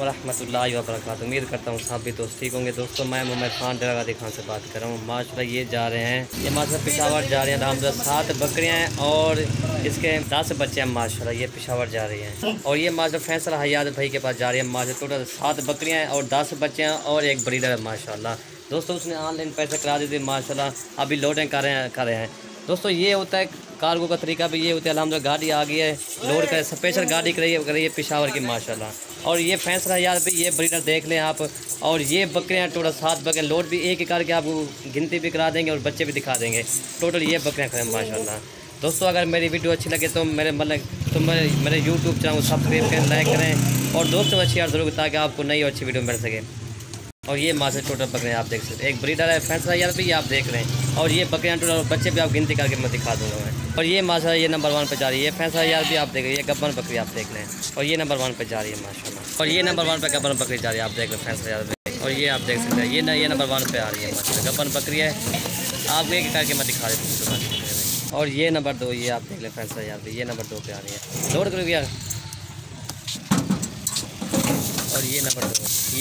वरहमतुल्लाहि वबरकातुहू। उम्मीद करता हूँ सब भी दोस्त ठीक होंगे। दोस्तों मैं मोहम्मद खान डरागादी खान से बात कर रहा हूँ। माशाल्लाह ये जा रहे हैं, ये माशाल्लाह पेशावर जा रहे हैं। अल्हम्दुलिल्लाह 7 बकरियाँ हैं और इसके 10 बच्चे हैं। माशाल्लाह ये पेशावर जा रही हैं और ये माशाल्लाह फैसल हयात भाई के पास जा रही है। माशाल्लाह टोटल 7 बकरियाँ हैं और 10 बच्चे हैं और एक ब्रीडर है। माशाल्लाह दोस्तों उसने ऑनलाइन पैसे करा दिए थे। माशाल्लाह अभी लोडिंग कर रहे हैं। दोस्तों ये होता है कार्गो का तरीका भी ये होता है। अल्हम्दुलिल्लाह गाड़ी आ गई है, लोड कर स्पेशल गाड़ी कर रही है पेशावर की माशाल्लाह। और ये फैसला यार भी ये ब्रीडर देख लें आप। और ये बकरियाँ टोटल 7 बकरियाँ लोड भी एक करके आपको गिनती भी करा देंगे और बच्चे भी दिखा देंगे। टोटल ये बकरियाँ खड़े माशाल्लाह। दोस्तों अगर मेरी वीडियो अच्छी लगे तो मेरे यूट्यूब चैनल को सब्सक्राइब करें, लाइक करें और दोस्तों को शेयर जरूर ताकि आपको नई और अच्छी वीडियो मिल सके। और ये माँ से टोटल बकरियाँ आप देख सकते हैं। एक ब्रीडर है फैसला यार भी आप देख रहे हैं। और ये बकरियाँ टोटल बच्चे भी आप गिनती करके मैं दिखा दूँगा मैं। और ये माशा ये नंबर 1 पे जा रही है। फैसला यार भी आप देख रहे हैं। ये गब्बन बकरी आप देख रहे हैं और ये नंबर 1 पे जा रही है माशाल्लाह। और ये नंबर 1 पे गब्बन बकरी जा रही है आप देख रहे हैं फैसला यार भी। और ये आप देख सकते हैं ये नंबर 1 पे आ रही है माशाल्लाह गब्बन बकरी है। आपको एक करके मैं दिखा देता हूँ। और ये नंबर 2 ये आप देख लें फैसला यार भी। ये नंबर 2 पे आ रही है। लोड करोगे यार। और ये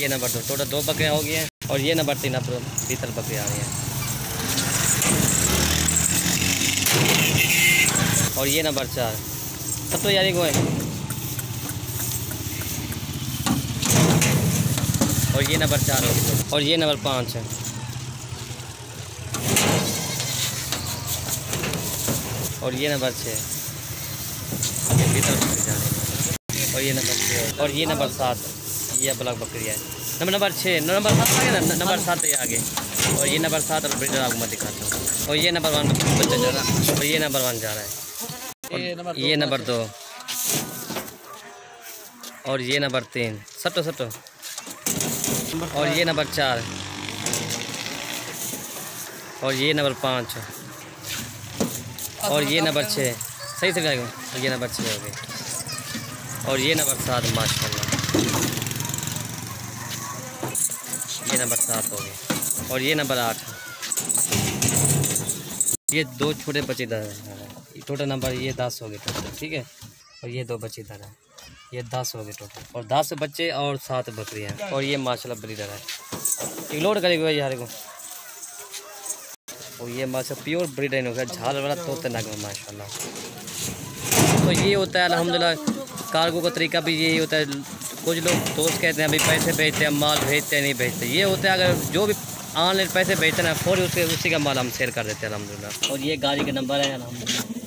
नंबर 2 टोटल 2 बकरियाँ हो गई हैं। और ये नंबर 3 अब भीतर बकरी आ रही है। और ये नंबर 4 सब तो यारी को है। और ये नंबर 4 हो गई। और ये नंबर 5 है। और ये नंबर 6 ये भीतर बकरी जा रही है। और ये नंबर 6 और ये नंबर 7 ये ब्लॉक बकरी है। नंबर 6 नंबर 7 आ गया ना, नंबर 7 ये आगे। और ये नंबर 7 और ब्रीडर आपको मैं दिखाता हूँ। और ये नंबर 1 बच्चा जा रहा है। और ये नंबर 1 जा रहा है। और ये नंबर 2 और ये नंबर 3 सटो। और ये नंबर 4 और ये नंबर 5 और ये नंबर 6 सही से जाएगा। ये नंबर 6 हो गई। और ये नंबर 7 माशाल्लाह ये नंबर 7 हो गए। और ये नंबर 8 ये 2 छोटे बच्चे इधर हैं। टोटल नंबर ये 10 हो गए टोटल ठीक है। और ये 2 बच्चे इधर हैं। ये 10 हो गए टोटल और 10 बच्चे और 7 बकरियाँ हैं। और ये माशाल्लाह ब्रीडर है। एक लोड करेगा यार को। और ये माशाल्लाह प्योर ब्रीडर हो गया झाल वाला तोते नाग में माशाल्लाह। तो ये होता है अल्हम्दुलिल्लाह कार्गो का तरीका भी यही होता है। कुछ लोग दोस्त कहते हैं अभी पैसे भेजते हैं माल भेजते हैं नहीं भेजते। ये होता है अगर जो भी ऑनलाइन पैसे भेजते हैं ना फौरी उसी का माल हम सेल कर देते हैं अल्हम्दुलिल्लाह। और ये गाड़ी के नंबर है अल्हम्दुलिल्लाह।